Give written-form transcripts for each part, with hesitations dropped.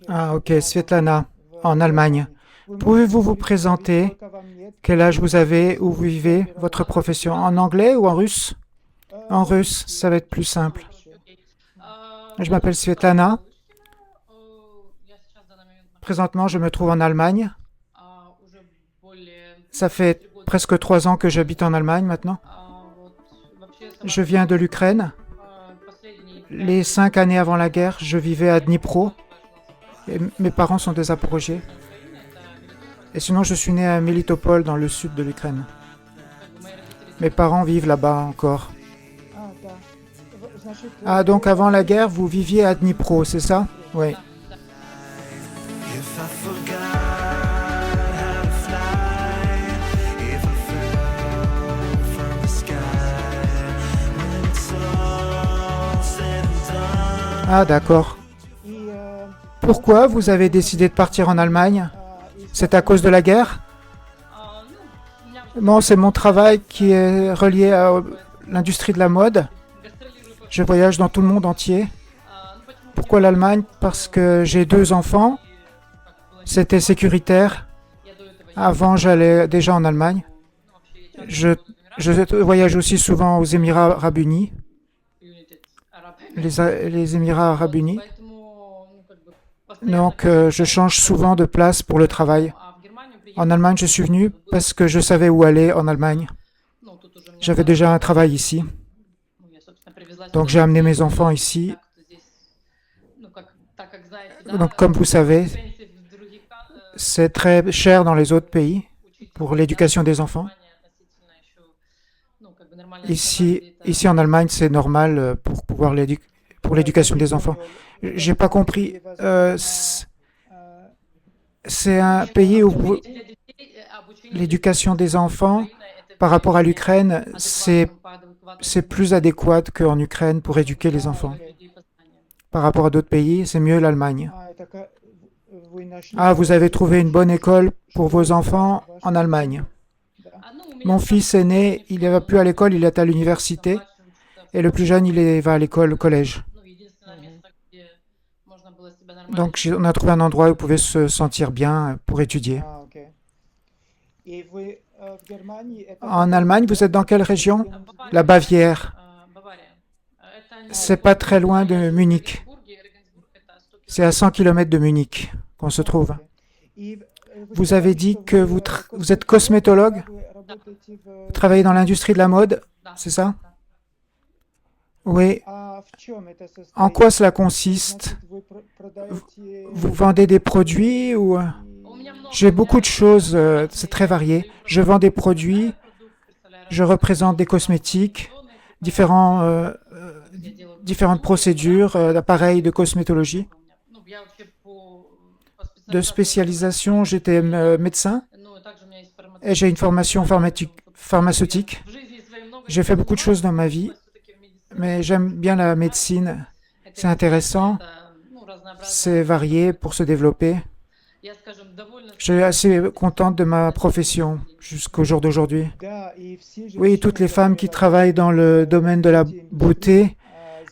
Ah, ok, Svetlana, en Allemagne. Pouvez-vous vous présenter? Quel âge vous avez? Où vous vivez? Votre profession? En anglais ou en russe? En russe, ça va être plus simple. Je m'appelle Svetlana. Présentement, je me trouve en Allemagne. Ça fait presque 3 ans que j'habite en Allemagne maintenant. Je viens de l'Ukraine. Les 5 années avant la guerre, je vivais à Dnipro. Et mes parents sont des Zaporogiens. Et sinon, je suis né à Melitopol, dans le sud de l'Ukraine. Mes parents vivent là-bas encore. Ah, donc avant la guerre, vous viviez à Dnipro, c'est ça? Oui. Ah, d'accord. Pourquoi vous avez décidé de partir en Allemagne? C'est à cause de la guerre? Non, c'est mon travail qui est relié à l'industrie de la mode. Je voyage dans tout le monde entier. Pourquoi l'Allemagne? Parce que j'ai 2 enfants. C'était sécuritaire. Avant, j'allais déjà en Allemagne. Je, je voyage aussi souvent aux Émirats Arabes Unis, les Émirats Arabes Unis. Donc, je change souvent de place pour le travail. En Allemagne, je suis venu parce que je savais où aller en Allemagne. J'avais déjà un travail ici. Donc, j'ai amené mes enfants ici. Donc, comme vous savez, c'est très cher dans les autres pays pour l'éducation des enfants. Ici en Allemagne, c'est normal pour l'éducation des enfants. J'ai pas compris. C'est un pays où l'éducation des enfants, par rapport à l'Ukraine, c'est plus adéquat qu'en Ukraine pour éduquer les enfants. Par rapport à d'autres pays, c'est mieux l'Allemagne. Ah, vous avez trouvé une bonne école pour vos enfants en Allemagne. Mon fils aîné, il ne va plus à l'école, il est à l'université. Et le plus jeune, va à l'école, au collège. Donc, on a trouvé un endroit où il pouvait se sentir bien pour étudier. En Allemagne, vous êtes dans quelle région? La Bavière. C'est pas très loin de Munich. C'est à 100 km de Munich qu'on se trouve. Vous avez dit que vous êtes cosmétologue? Vous travaillez dans l'industrie de la mode, c'est ça? Oui. En quoi cela consiste? Vous vendez des produits ou... J'ai beaucoup de choses, c'est très varié. Je vends des produits, je représente des cosmétiques, différentes procédures, d'appareils de cosmétologie. De spécialisation, j'étais médecin et j'ai une formation pharmaceutique. J'ai fait beaucoup de choses dans ma vie, mais j'aime bien la médecine. C'est intéressant, c'est varié pour se développer. Je suis assez contente de ma profession jusqu'au jour d'aujourd'hui. Oui, toutes les femmes qui travaillent dans le domaine de la beauté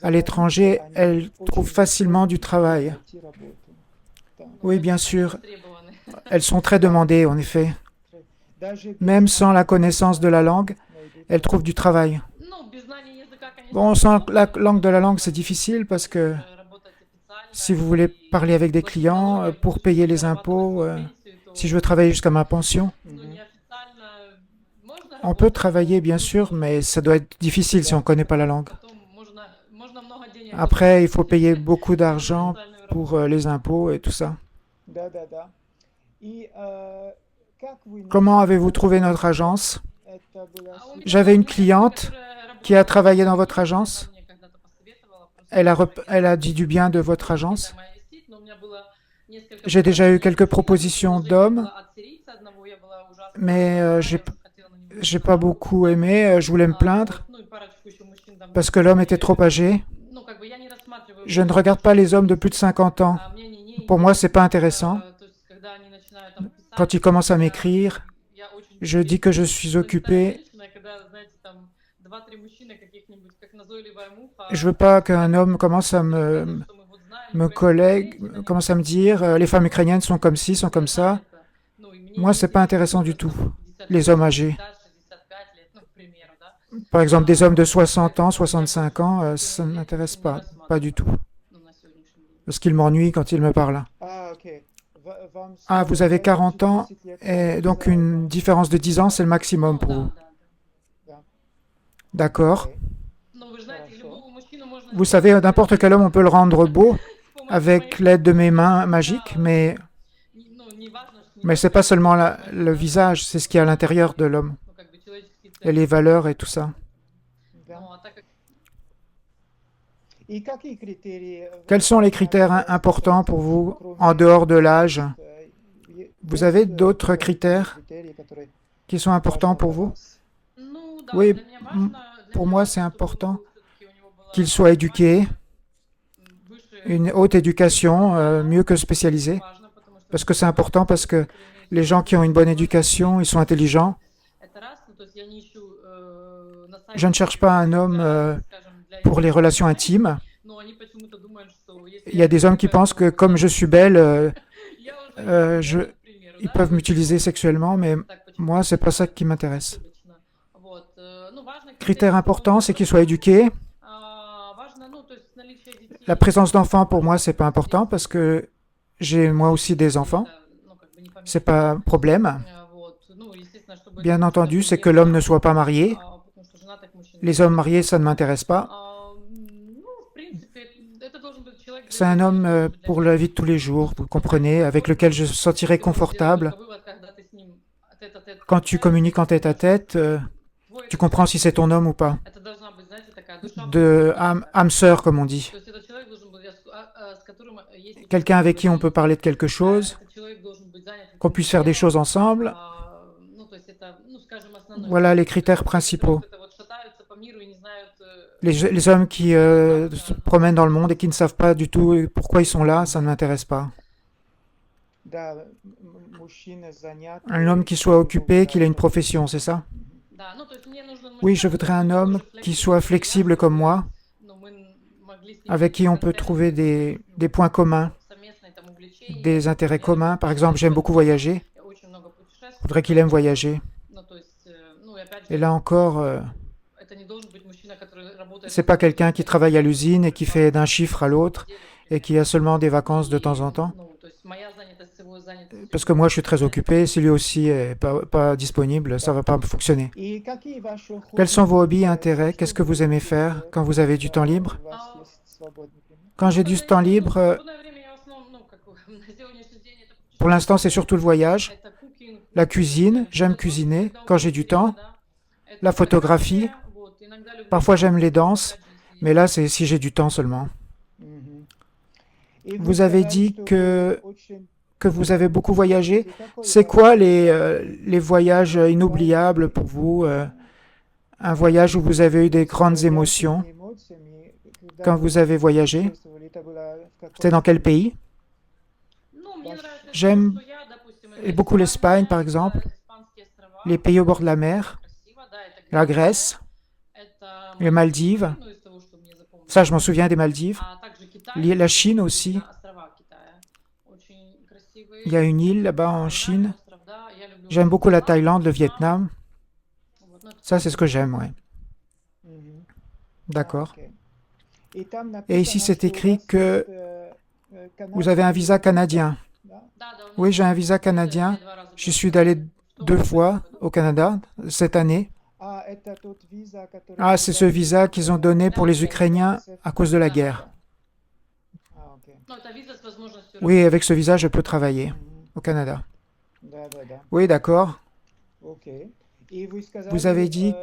à l'étranger, elles trouvent facilement du travail. Oui, bien sûr, elles sont très demandées, en effet. Même sans la connaissance de la langue, elles trouvent du travail. Bon, sans la langue de la langue, c'est difficile parce que si vous voulez parler avec des clients pour payer les impôts, si je veux travailler jusqu'à ma pension, on peut travailler, bien sûr, mais ça doit être difficile si on ne connaît pas la langue. Après, il faut payer beaucoup d'argent pour les impôts et tout ça. Comment avez-vous trouvé notre agence? J'avais une cliente qui a travaillé dans votre agence. Elle a dit du bien de votre agence. J'ai déjà eu quelques propositions d'hommes, mais j'ai pas beaucoup aimé. Je voulais me plaindre parce que l'homme était trop âgé. Je ne regarde pas les hommes de plus de 50 ans. Pour moi, c'est pas intéressant. Quand ils commencent à m'écrire, je dis que je suis occupé. Je veux pas qu'un homme commence à me Mes collègues commencent à me dire les femmes ukrainiennes sont comme ci, sont comme ça. Moi, c'est pas intéressant du tout. Les hommes âgés. Par exemple, des hommes de 60 ans, 65 ans, ça ne m'intéresse pas. Pas du tout. Parce qu'ils m'ennuient quand ils me parlent. Ah, vous avez 40 ans, et donc une différence de 10 ans, c'est le maximum pour vous. D'accord. Vous savez, n'importe quel homme, on peut le rendre beau avec l'aide de mes mains magiques, mais ce n'est pas seulement le visage, c'est ce qu'il y a à l'intérieur de l'homme, et les valeurs et tout ça. Quels sont les critères importants pour vous en dehors de l'âge? Vous avez d'autres critères qui sont importants pour vous? Oui, pour moi, c'est important qu'il soit éduqué, une haute éducation, mieux que spécialisée. Parce que c'est important, parce que les gens qui ont une bonne éducation, ils sont intelligents. Je ne cherche pas un homme pour les relations intimes. Il y a des hommes qui pensent que comme je suis belle, ils peuvent m'utiliser sexuellement, mais moi, c'est pas ça qui m'intéresse. Critère important, c'est qu'il soit éduqué. La présence d'enfants, pour moi, c'est pas important parce que j'ai moi aussi des enfants. C'est pas un problème. Bien entendu, c'est que l'homme ne soit pas marié. Les hommes mariés, ça ne m'intéresse pas. C'est un homme pour la vie de tous les jours, vous comprenez, avec lequel je me sentirai confortable. Quand tu communiques en tête à tête, tu comprends si c'est ton homme ou pas. De âme sœur, comme on dit. Quelqu'un avec qui on peut parler de quelque chose, qu'on puisse faire des choses ensemble. Voilà les critères principaux. Les hommes qui se promènent dans le monde et qui ne savent pas du tout pourquoi ils sont là, ça ne m'intéresse pas. Un homme qui soit occupé, qu'il ait une profession, c'est ça? Oui, je voudrais un homme qui soit flexible comme moi, avec qui on peut trouver des points communs, des intérêts communs. Par exemple, j'aime beaucoup voyager. Je voudrais qu'il aime voyager. Et là encore, c'est pas quelqu'un qui travaille à l'usine et qui fait d'un chiffre à l'autre et qui a seulement des vacances de temps en temps. Parce que moi, je suis très occupé. Si lui aussi n'est pas disponible, ça ne va pas fonctionner. Quels sont vos hobbies et intérêts? Qu'est-ce que vous aimez faire quand vous avez du temps libre? Quand j'ai du temps libre, pour l'instant, c'est surtout le voyage, la cuisine. J'aime cuisiner quand j'ai du temps. La photographie. Parfois, j'aime les danses. Mais là, c'est si j'ai du temps seulement. Vous avez dit que vous avez beaucoup voyagé. C'est quoi les voyages inoubliables pour vous? Un voyage où vous avez eu des grandes émotions quand vous avez voyagé? C'était dans quel pays? J'aime beaucoup l'Espagne, par exemple, les pays au bord de la mer, la Grèce, les Maldives. Ça, je m'en souviens des Maldives. La Chine aussi. Il y a une île là-bas en Chine. J'aime beaucoup la Thaïlande, le Vietnam. Ça, c'est ce que j'aime, ouais. D'accord. Et ici, c'est écrit que vous avez un visa canadien. Oui, j'ai un visa canadien. Je suis allé 2 fois au Canada cette année. Ah, c'est ce visa qu'ils ont donné pour les Ukrainiens à cause de la guerre. Oui, avec ce visa, je peux travailler au Canada. Oui, d'accord. Vous avez dit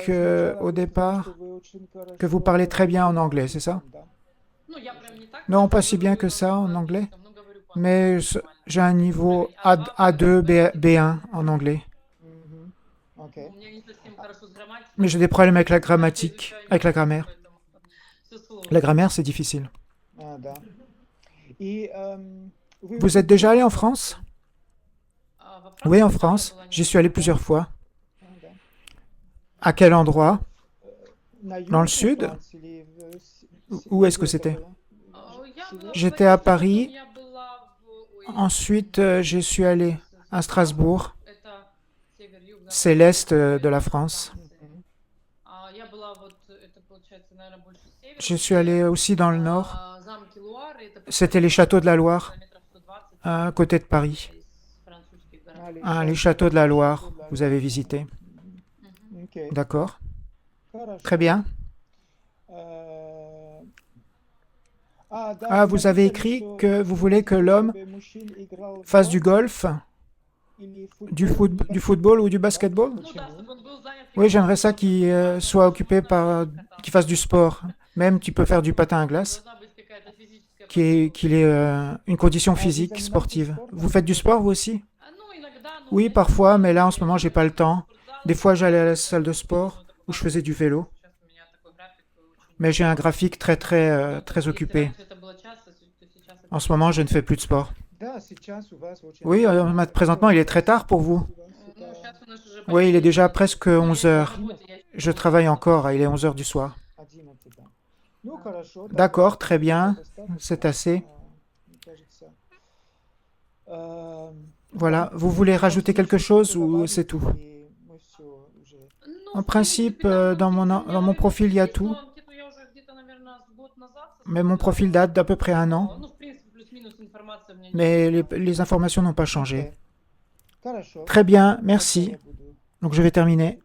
au départ que vous parlez très bien en anglais, c'est ça? Non, pas si bien que ça en anglais, mais j'ai un niveau A2, B1 en anglais. Mais j'ai des problèmes avec la grammatique, avec la grammaire. La grammaire, c'est difficile. Vous êtes déjà allé en France? Oui, en France. J'y suis allé plusieurs fois. À quel endroit? Dans le sud? Où est-ce que c'était? J'étais à Paris. Ensuite, je suis allé à Strasbourg. C'est l'est de la France. Je suis allé aussi dans le nord. C'était les châteaux de la Loire, à côté de Paris. Ah, les châteaux de la Loire, vous avez visité. D'accord. Très bien. Ah, vous avez écrit que vous voulez que l'homme fasse du golf, du football ou du basketball? Oui, j'aimerais ça qu'il soit occupé qu'il fasse du sport. Même tu peux faire du patin à glace, qu'il ait une condition physique sportive. Vous faites du sport, vous aussi? Oui, parfois, mais là, en ce moment, j'ai pas le temps. Des fois, j'allais à la salle de sport où je faisais du vélo. Mais j'ai un graphique très occupé. En ce moment, je ne fais plus de sport. Oui, présentement, il est très tard pour vous. Oui, il est déjà presque 11 heures. Je travaille encore, il est 11 heures du soir. D'accord, très bien, c'est assez. Voilà, vous voulez rajouter quelque chose ou c'est tout? En principe, dans mon profil, il y a tout. Mais mon profil date d'à peu près 1 an. Mais les informations n'ont pas changé. Très bien, merci. Donc je vais terminer.